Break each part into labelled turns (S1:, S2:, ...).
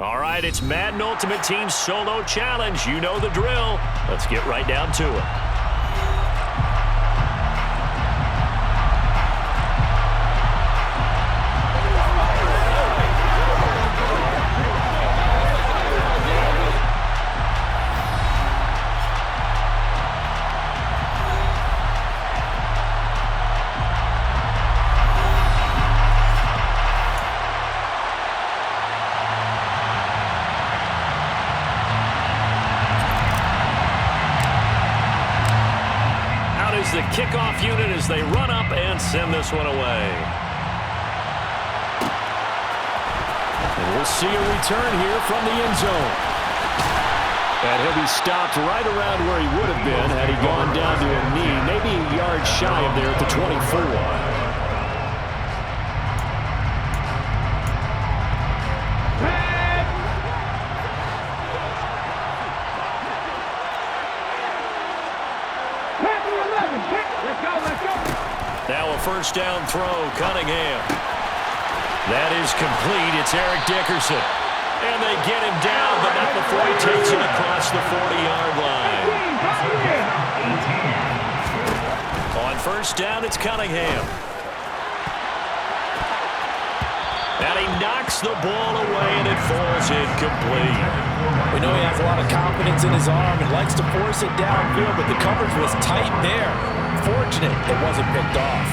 S1: All right, it's Madden Ultimate Team Solo Challenge. You know the drill. Let's get right down to it. The kickoff unit as they run up and send this one away. And we'll see a return here from the end zone. And he'll be stopped right around where he would have been had he gone down to a knee, maybe a yard shy of there at the 24. Now a first down throw, Cunningham. That is complete. It's Eric Dickerson. And they get him down, but not before he takes it across the 40-yard line. On first down, it's Cunningham. And he knocks the ball away, and it falls incomplete.
S2: We know he has a lot of confidence in his arm and likes to force it downfield, but the coverage was tight there. Fortunate it wasn't picked off.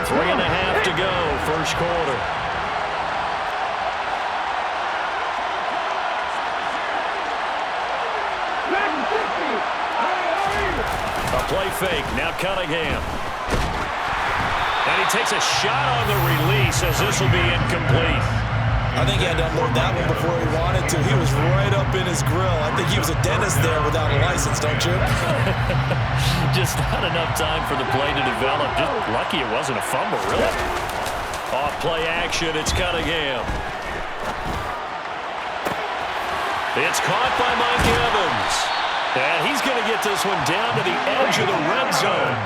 S1: Three and a half to go, first quarter. A play fake, now Cunningham. And he takes a shot on the release as this will be incomplete.
S2: I think he had to unload that one before he wanted to. He was right up in his grill. I think he was a dentist there without a license, don't you?
S1: Just not enough time for the play to develop. Just lucky it wasn't a fumble, really. Off play action, it's Cunningham. It's caught by Mike Evans. And he's going to get this one down to the edge of the red zone.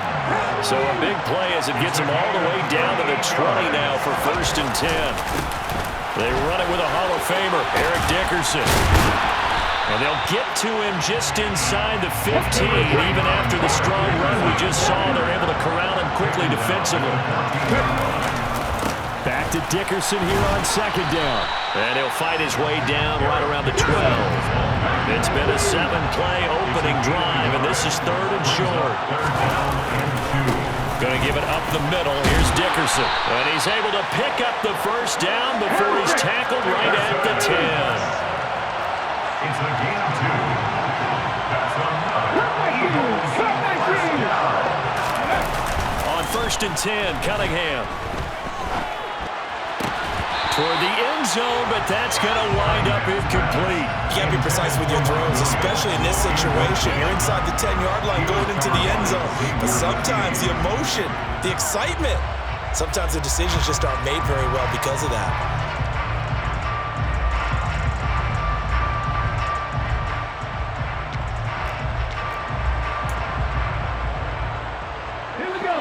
S1: So a big play as it gets him all the way down to the 20 now for first and 10. They run it with a Hall of Famer, Eric Dickerson. And they'll get to him just inside the 15. Even after the strong run we just saw, they're able to corral him quickly defensively. Back to Dickerson here on second down. And he'll fight his way down right around the 12. It's been a 7-play opening drive, and this is third and short. Going to give it up the middle. Here's Dickerson. And he's able to pick up the first down before he's tackled right at the 10.
S3: It's a gain of 2.
S1: On first and 10, Cunningham. Toward the end zone, but that's going to wind up incomplete.
S2: You can't be precise with your throws, especially in this situation. You're inside the 10-yard line going into the end zone. But sometimes the emotion, the excitement, sometimes the decisions just aren't made very well because of that.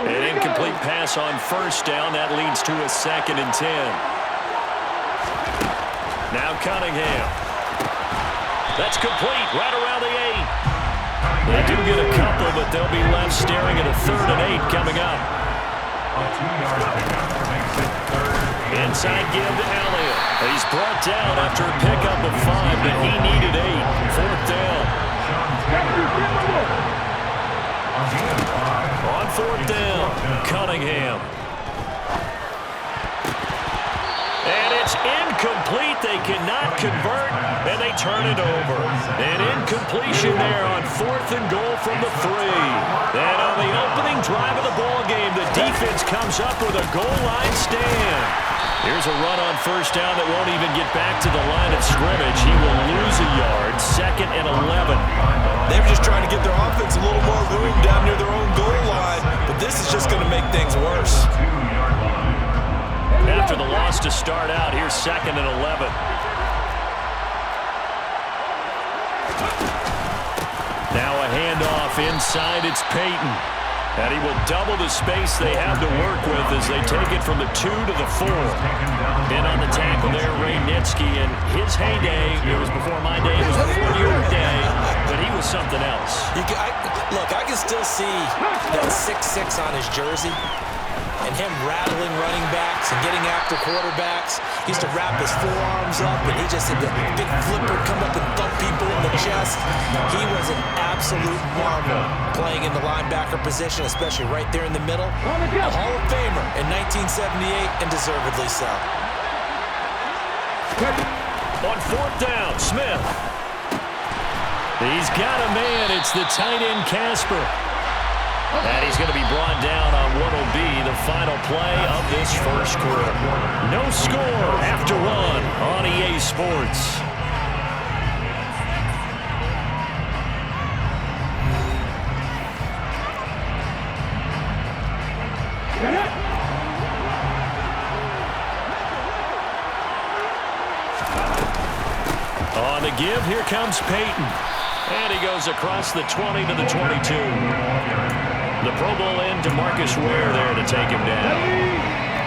S1: An incomplete pass on first down. That leads to a second and 10. Now Cunningham. That's complete right around the 8. They do get a couple, but they'll be left staring at a third and 8 coming up. Inside give to Elliott. He's brought down after a pickup of 5, but he needed 8. Fourth down. On fourth down, Cunningham. And it's incomplete. They cannot convert, and they turn it over. An incompletion there on fourth and goal from the 3. And on the opening drive of the ball game, the defense comes up with a goal line stand. Here's a run on first down that won't even get back to the line of scrimmage. He will lose a yard, second and 11.
S2: They were just trying to get their offense a little more room down near their own goal line, but this is just going to make things worse.
S1: After the loss to start out, here's second and 11. Now a handoff inside. It's Peyton. And he will double the space they have to work with as they take it from the 2 to the 4. In on the tackle there, Ray Nitsky. And his heyday, it was before my day, it was before your day, but he was something else.
S2: Look, I can still see that 6'6" on his jersey and him rattling running backs and getting after quarterbacks. He used to wrap his forearms up, and he just had the big flipper come up and thump people in the chest. He was an absolute marvel playing in the linebacker position, especially right there in the middle. A Hall of Famer in 1978, and deservedly so.
S1: On 4th down, Smith. He's got a man. It's the tight end, Casper. And he's going to be brought down on what will be the final play of this first quarter. No score after 1 on EA Sports. On the give, here comes Peyton. And he goes across the 20 to the 22. The Pro Bowl end to Marcus Ware there to take him down.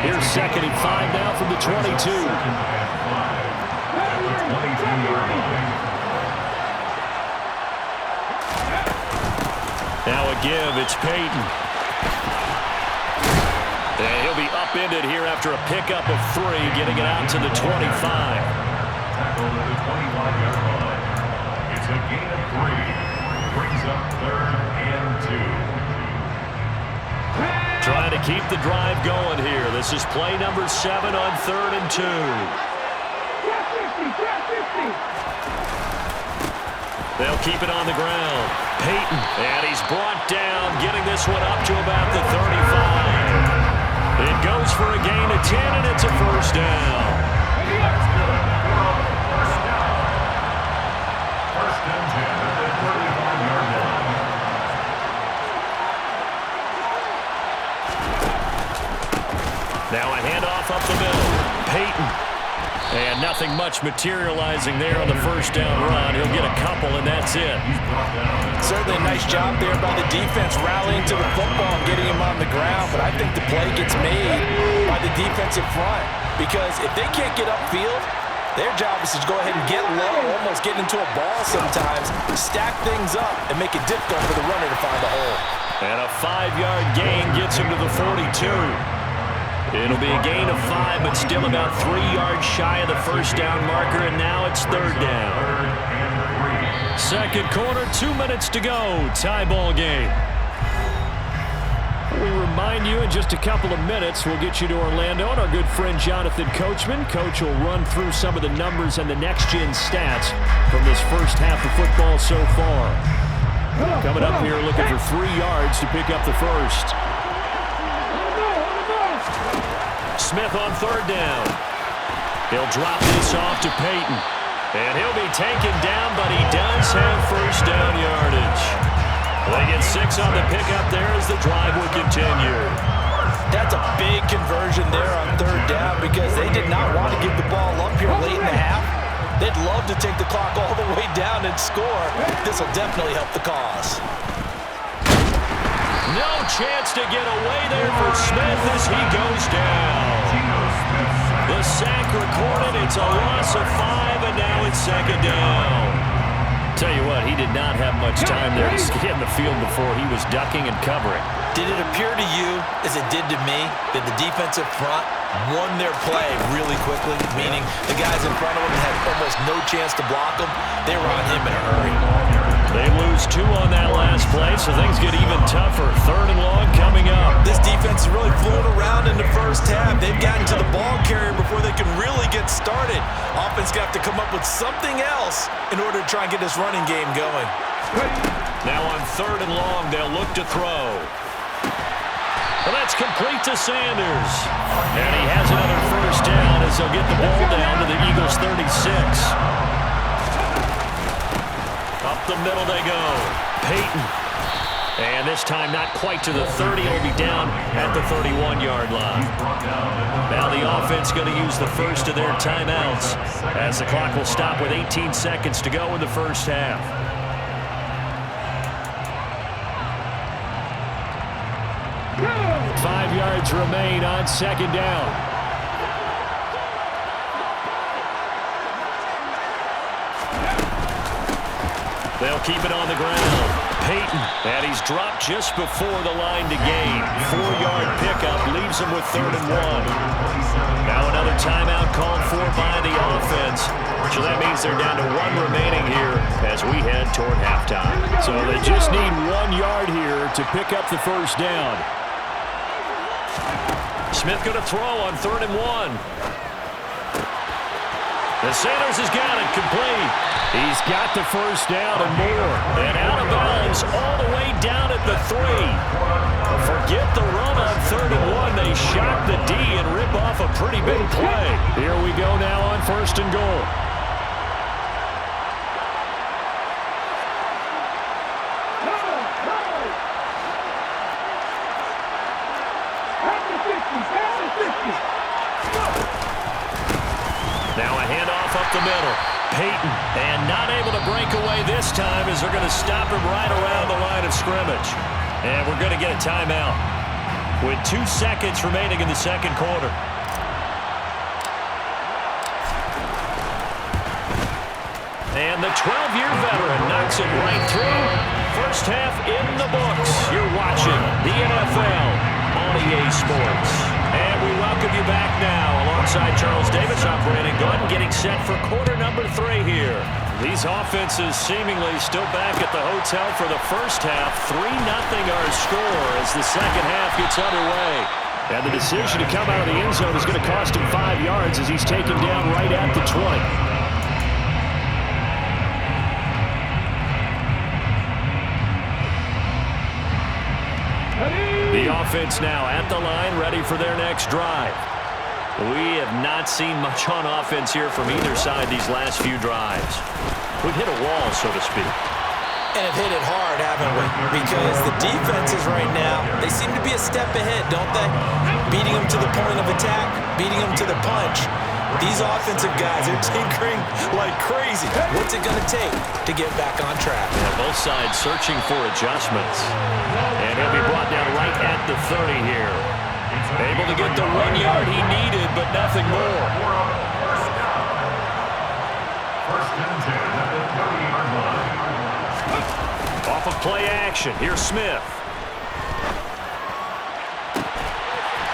S1: Here's 2nd and 5 now from the 22. Now a give, it's Peyton. And he'll be upended here after a pickup of 3, getting it out to the 25.
S3: It's a gain of 3. Brings up 3rd and 2.
S1: Trying to keep the drive going here. This is play number 7 on 3rd and 2. They'll keep it on the ground. Peyton, and he's brought down, getting this one up to about the 35. It goes for a gain of 10, and it's a first down.
S3: That's good. First down. First and 10 at the 35-yard line.
S1: Now a handoff up the middle. Peyton. And nothing much materializing there on the first down run. He'll get a couple, and that's it.
S2: Certainly a nice job there by the defense rallying to the football and getting him on the ground, but I think the play gets made by the defensive front because if they can't get upfield, their job is to go ahead and get low, almost get into a ball sometimes, stack things up, and make it difficult for the runner to find a hole.
S1: And a 5-yard gain gets him to the 42. It'll be a gain of 5, but still about 3 yards shy of the first down marker, and now it's 3rd down. Second quarter, 2 minutes to go. Tie ball game. We remind you in just a couple of minutes, we'll get you to Orlando and our good friend Jonathan Coachman. Coach will run through some of the numbers and the next-gen stats from this first half of football so far. Coming up here looking for 3 yards to pick up the first. Smith on 3rd down. He'll drop this off to Peyton. And he'll be taken down, but he does have first down yardage. They get 6 on the pickup there as the drive will continue.
S2: That's a big conversion there on 3rd down because they did not want to give the ball up here late in the half. They'd love to take the clock all the way down and score. This will definitely help the cause.
S1: No chance to get away there for Smith as he goes down. The sack recorded. It's a loss of 5, and now it's 2nd down. Tell you what, he did not have much time there to scan the field before he was ducking and covering.
S2: Did it appear to you, as it did to me, that the defensive front won their play really quickly, meaning the guys in front of them had almost no chance to block them? They were on him in a hurry.
S1: They lose 2 on that last play, so things get even tougher. 3rd and long coming up.
S2: This defense is really fooling around in the first half. They've gotten to the ball carrier before they can really get started. Offense got to come up with something else in order to try and get this running game going.
S1: Now on 3rd and long, they'll look to throw. Well, that's complete to Sanders. And he has another first down as they'll get the ball down to the Eagles' 36. Up the middle they go. Peyton. And this time not quite to the 30. He'll be down at the 31-yard line. Now the offense going to use the first of their timeouts as the clock will stop with 18 seconds to go in the first half. remain on second down. They'll keep it on the ground. Peyton, and he's dropped just before the line to gain. 4-yard pickup leaves him with 3rd and 1. Now another timeout called for by the offense. So that means they're down to 1 remaining here as we head toward halftime. So they just need 1 yard here to pick up the first down. Smith going to throw on 3rd and 1. And Sanders has got it complete. He's got the first down and more. And out of bounds all the way down at the 3. Forget the run on 3rd and 1. They shock the D and rip off a pretty big play. Here we go now on 1st and goal. Now a handoff up the middle. Peyton, and not able to break away this time as they're going to stop him right around the line of scrimmage. And we're going to get a timeout with 2 seconds remaining in the second quarter. And the 12-year veteran knocks it right through. First half in the books. You're watching the NFL on EA Sports. And we welcome you back now alongside Charles Davis. I'm Brandon Gordon getting set for quarter number 3 here. These offenses seemingly still back at the hotel for the first half. 3-0 our score as the second half gets underway. And the decision to come out of the end zone is going to cost him 5 yards as he's taken down right at the 20. The offense now at the line, ready for their next drive. We have not seen much on offense here from either side these last few drives. We've hit a wall, so to speak.
S2: And have hit it hard, haven't we? Because the defenses right now, they seem to be a step ahead, don't they? Beating them to the point of attack, beating them to the punch. These offensive guys are tinkering like crazy. What's it going to take to get back on track?
S1: Yeah, both sides searching for adjustments. And he'll be brought down right at the 30 here. Able to get the 1 yard he needed, but nothing more.
S3: First and 10 at the 30-yard line.
S1: Off of play action, here's Smith.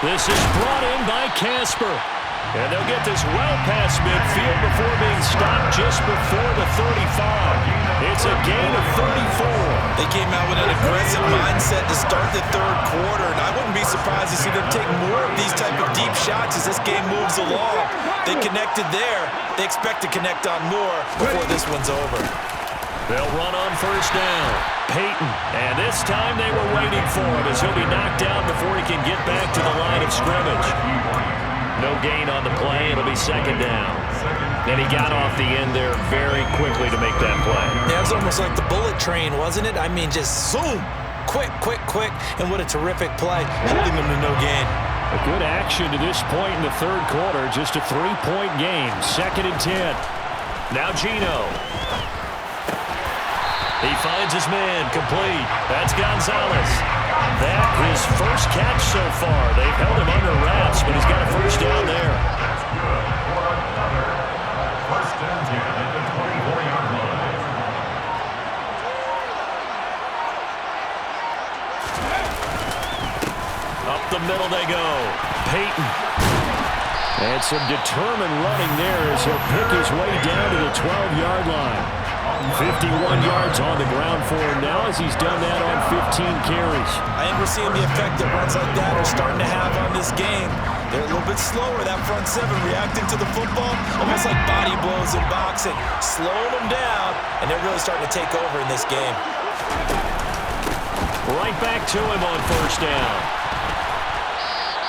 S1: This is brought in by Casper. And they'll get this well past midfield before being stopped just before the 35. It's a gain of 34.
S2: They came out with an aggressive mindset to start the third quarter, and I wouldn't be surprised to see them take more of these type of deep shots as this game moves along. They connected there. They expect to connect on more before this one's over.
S1: They'll run on first down. Peyton, and this time they were waiting for him as he'll be knocked down before he can get back to the line of scrimmage. No gain on the play. It'll be second down. And he got off the end there very quickly to make that play.
S2: Yeah, it was almost like the bullet train, wasn't it? I mean, just zoom. Quick, quick, quick. And what a terrific play, holding them to no gain.
S1: A good action to this point in the third quarter. Just a 3-point game. 2nd and 10. Now Gino. He finds his man complete. That's Gonzalez. That his first catch so far. They've held him under wraps, but he's got a first down there.
S3: That's good for another. First and 10 at the 24-yard line.
S1: Up the middle they go. Peyton. And some determined running there as he'll pick his way down to the 12-yard line. 51 yards on the ground for him now as he's done that on 15 carries.
S2: I think we're seeing the effect that runs like that are starting to have on this game. They're a little bit slower, that front seven, reacting to the football, almost like body blows in boxing, slowing them down, and they're really starting to take over in this game.
S1: Right back to him on first down.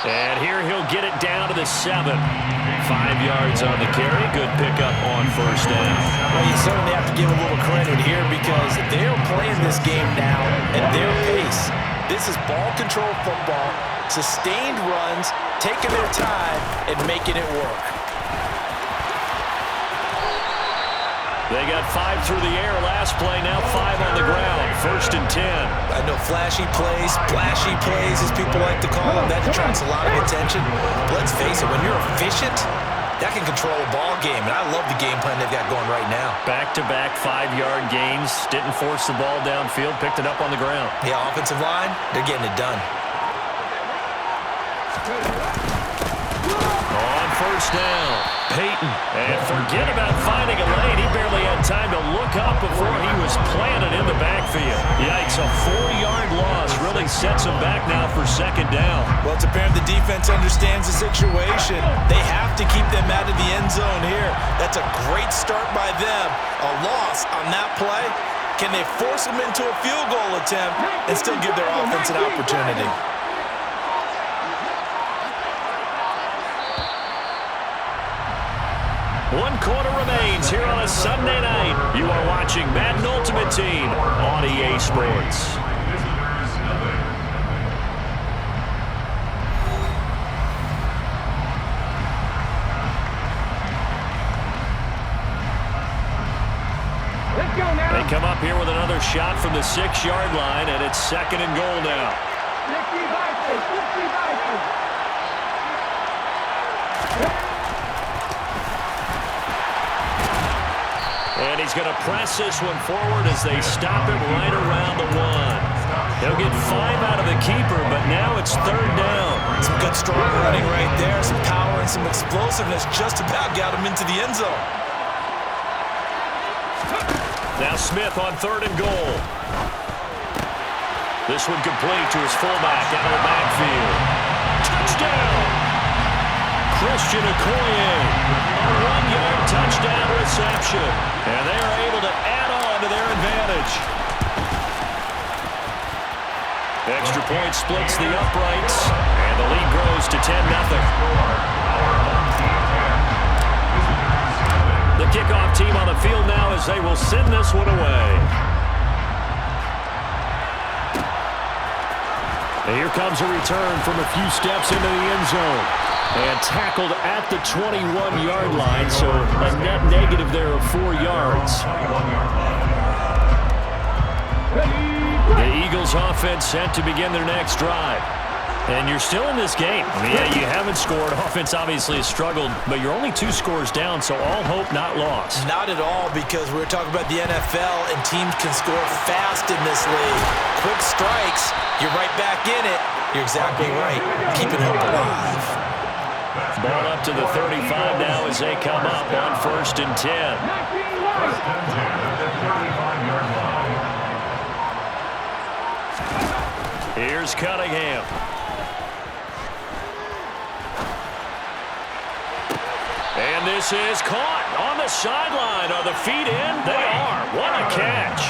S1: And here he'll get it down to the 7. 5 yards on the carry. Good pickup on first down.
S2: Well, you certainly have to give a little credit here because they're playing this game now at their pace. This is ball control football, sustained runs, taking their time and making it work.
S1: They got 5 through the air last play, now 5 on the ground. 1st and 10.
S2: I know flashy plays, splashy plays, as people like to call them. That attracts a lot of attention. But let's face it, when you're efficient, that can control a ball game. And I love the game plan they've got going right now.
S1: Back-to-back 5-yard gains. Didn't force the ball downfield. Picked it up on the ground.
S2: Yeah, offensive line, they're getting it done.
S1: On 1st down, Peyton. And forget about finding a lane. He barely had time to look up before he was planted in the backfield. Yikes, a 4-yard loss really sets him back now for 2nd down.
S2: Well, it's apparent the defense understands the situation. They have to keep them out of the end zone here. That's a great start by them. A loss on that play. Can they force them into a field goal attempt and still give their offense an opportunity?
S1: One quarter remains here on a Sunday night. You are watching Madden Ultimate Team on EA Sports. They come up here with another shot from the 6-yard line, and it's 2nd and goal now. And he's going to press this one forward as they stop it right around the 1. They'll get 5 out of the keeper, but now it's 3rd down.
S2: Some good strong running right there, some power and some explosiveness just about got him into the end zone.
S1: Now Smith on 3rd and goal. This one complete to his fullback out of the backfield. Touchdown! Christian Okoye, a 1-yard touchdown reception. And they are able to add on to their advantage. Extra point splits the uprights, and the lead grows to 10-0. The kickoff team on the field now as they will send this one away. And here comes a return from a few steps into the end zone. And tackled at the 21-yard line, so a net negative there of 4 yards. The Eagles offense set to begin their next drive. And you're still in this game. Yeah, you haven't scored. Offense obviously has struggled, but you're only 2 scores down, so all hope not lost.
S2: Not at all, because we're talking about the NFL, and teams can score fast in this league. Quick strikes, you're right back in it. You're exactly right. Keeping hope alive.
S1: Ball up to the 35 now as they come up on 1st and 10.
S3: 1st and 10 at the 35-yard line.
S1: Here's Cunningham. And this is caught on the sideline. Are the feet in? They are. What a catch.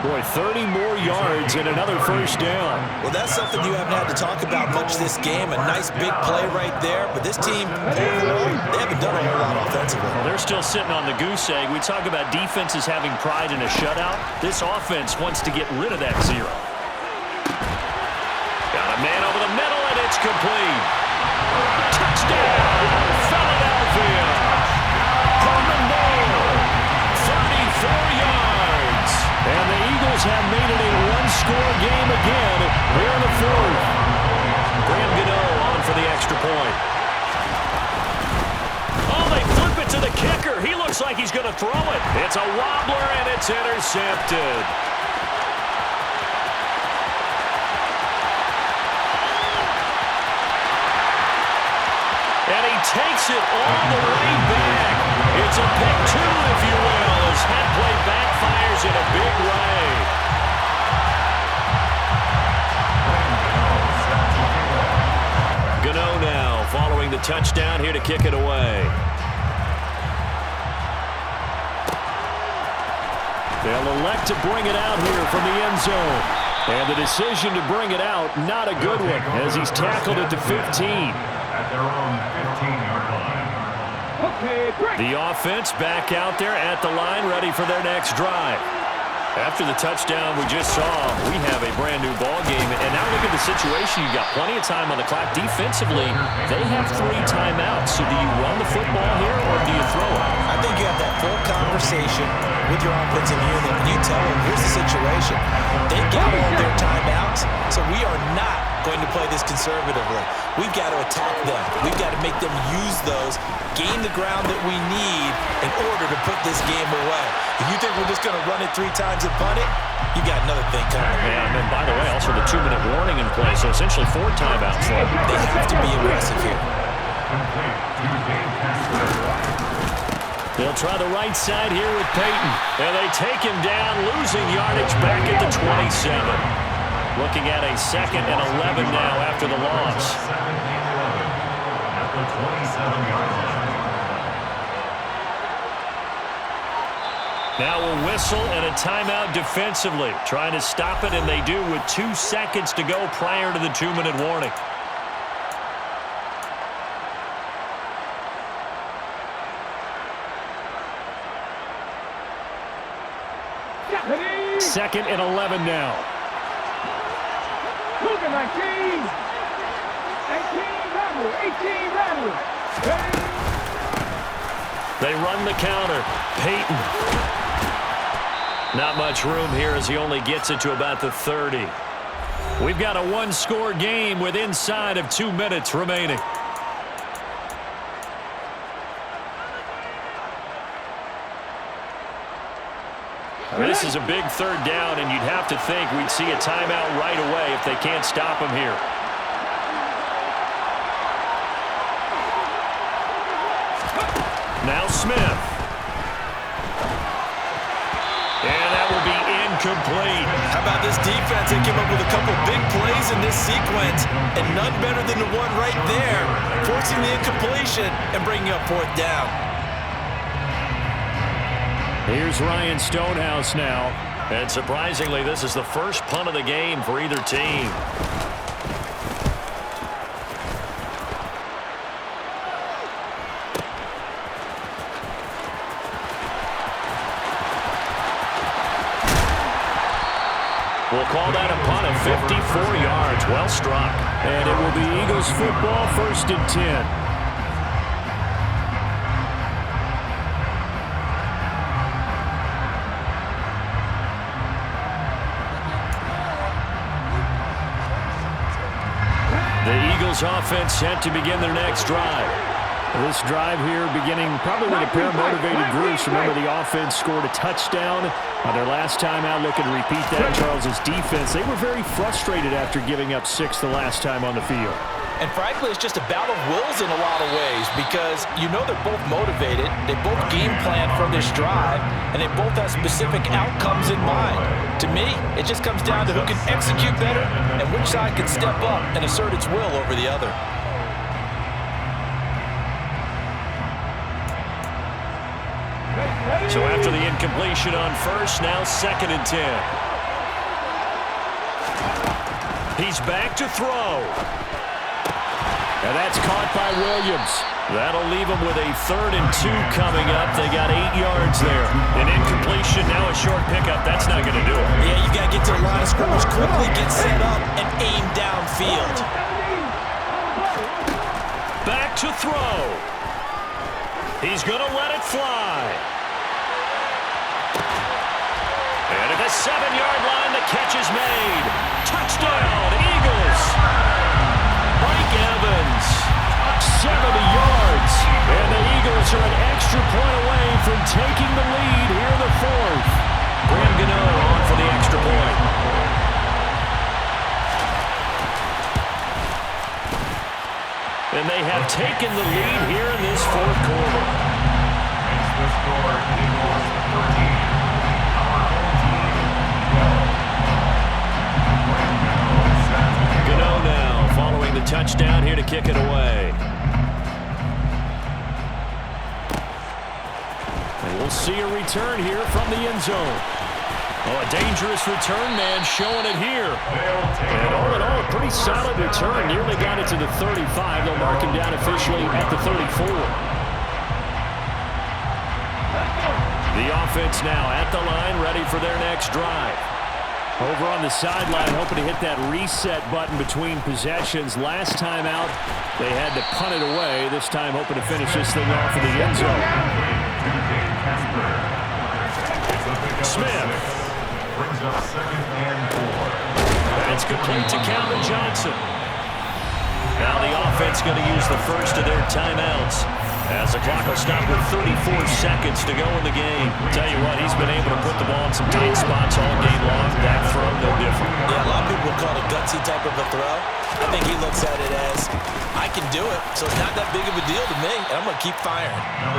S1: Boy, 30 more yards and another 1st down.
S2: Well, that's something you haven't had to talk about much this game. A nice big play right there. But this team, overall, they haven't done a whole lot offensively.
S1: Well, they're still sitting on the goose egg. We talk about defenses having pride in a shutout. This offense wants to get rid of that 0. Got a man over the middle, and it's complete. Touchdown, Philadelphia. Herman Moore, 34 yards. And the Eagles have made it a 1-score game again here in the 4th. Graham Gano on for the extra point. Oh, they flip it to the kicker. He looks like he's going to throw it. It's a wobbler, and it's intercepted. And he takes it all the way back. It's a pick 2, if you will, as that play backfires in a big way. Gano now following the touchdown here to kick it away. They'll elect to bring it out here from the end zone. And the decision to bring it out, not a good one, as he's tackled at the 15.
S3: At their own 15-yard line.
S1: The offense back out there at the line, ready for their next drive. After the touchdown we just saw, we have a brand-new ball game. And now look at the situation. You've got plenty of time on the clock. Defensively, they have 3 timeouts. So do you run the football here or do you throw it?
S2: I think you have that full conversation conversation with your offensive unit, and you tell them, here's the situation. They've got all their timeouts, so we are not going to play this conservatively. We've got to attack them. We've got to make them use those, gain the ground that we need in order to put this game away. If you think we're just going to run it 3 times and punt it, you got another thing coming.
S1: Yeah, and then, by the way, also the 2-minute warning in play, so essentially 4 timeouts left.
S2: They have to be aggressive here.
S1: They'll try the right side here with Peyton. And they take him down, losing yardage back at the 27. Looking at a 2nd and 11 now after the loss.
S3: 2nd and 11 at the 27-yard line.
S1: Now a whistle and a timeout defensively. Trying to stop it, and they do with 2 seconds to go prior to the 2-minute warning. Second and 11 now.
S4: 19, 18, rattle.
S1: They run the counter. Peyton. Not much room here as he only gets it to about the 30. We've got a 1-score game with inside of 2 minutes remaining. This is a big 3rd down, and you'd have to think we'd see a timeout right away if they can't stop him here. Now Smith. And that will be incomplete.
S2: How about this defense? They came up with a couple big plays in this sequence, and none better than the one right there, forcing the incompletion and bringing up 4th down.
S1: Here's Ryan Stonehouse now. And surprisingly, this is the first punt of the game for either team. We'll call that a punt of 54 yards. Well struck. And it will be Eagles football, 1st and 10. The Eagles offense set to begin their next drive. This drive here beginning probably with a pair of motivated groups. Remember, the offense scored a touchdown. Their last time out, looking to repeat that. Charles's defense, they were very frustrated after giving up 6 the last time on the field.
S2: And frankly, it's just a battle of wills in a lot of ways because you know they're both motivated, they both game plan for this drive, and they both have specific outcomes in mind. To me, it just comes down to who can execute better and which side can step up and assert its will over the other.
S1: So after the incompletion on 1st, now 2nd and 10. He's back to throw. And that's caught by Williams. That'll leave him with a 3rd and 2 coming up. They got 8 yards there. An incompletion, now a short pickup. That's not going to do it.
S2: Yeah, you've got to get to the line of scrimmage, quickly get set up, and aim downfield.
S1: Back to throw. He's going to let it fly. And at the 7-yard line, the catch is made. Touchdown, Eagles. Mike Evans, 70 yards. And the Eagles are an extra point away from taking the lead here in the 4th. Graham Gano on for the extra point. And they have taken the lead here in this 4th quarter.
S3: Makes the score Eagles 13. Our home team 12.
S1: Gano now following the touchdown here to kick it away. And we'll see a return here from the end zone. Oh, a dangerous return man showing it here. And all in all, a pretty solid return. Nearly got it to the 35. They'll mark him down officially at the 34. The offense now at the line, ready for their next drive. Over on the sideline, hoping to hit that reset button between possessions. Last time out, they had to punt it away. This time, hoping to finish this thing off in the end zone. Smith.
S3: Brings up 2nd and 4.
S1: And it's complete to Calvin Johnson. Now the offense going to use the first of their timeouts as the clock will stop with 34 seconds to go in the game. Tell you what, he's been able to put the ball in some tight spots all game long. That throw, no different.
S2: Yeah, a lot of people would call it a gutsy type of a throw. I think he looks at it as, I can do it, so it's not that big of a deal to me, and I'm going to keep firing.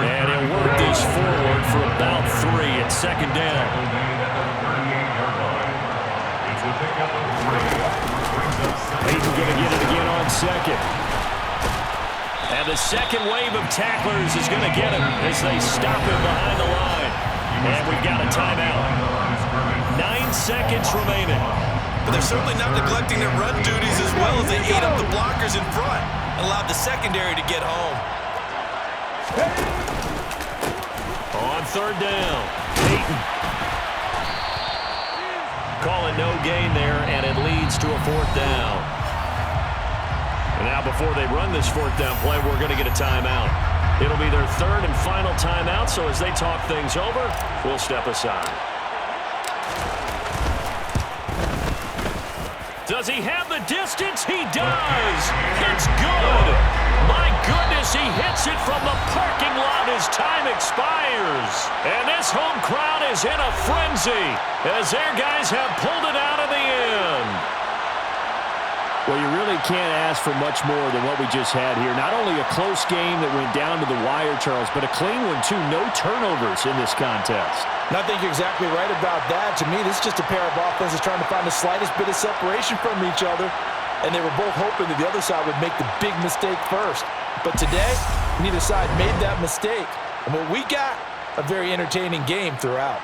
S1: And he'll work this forward for about 3 at 2nd down.
S3: It's a pickup of 3.
S1: He's going to get it again on 2nd. And the second wave of tacklers is going to get him as they stop him behind the line. And we've got a timeout. 9 seconds remaining.
S2: But they're certainly not neglecting their run duties as well as they ate up the blockers in front and allowed the secondary to get home.
S1: On 3rd down, Peyton. Calling no gain there, and it leads to a 4th down. And now before they run this 4th down play, we're going to get a timeout. It'll be their 3rd and final timeout, so as they talk things over, we'll step aside. Does he have the distance? He does! It's good! My goodness, he hits it from the parking lot as time expires. And this home crowd is in a frenzy as their guys have pulled it out in the end. Well, you really can't ask for much more than what we just had here. Not only a close game that went down to the wire, Charles, but a clean one, too. No turnovers in this contest.
S5: And I think you're exactly right about that. To me, this is just a pair of offenses trying to find the slightest bit of separation from each other, and they were both hoping that the other side would make the big mistake first. But today, neither side made that mistake. And what we got, a very entertaining game throughout.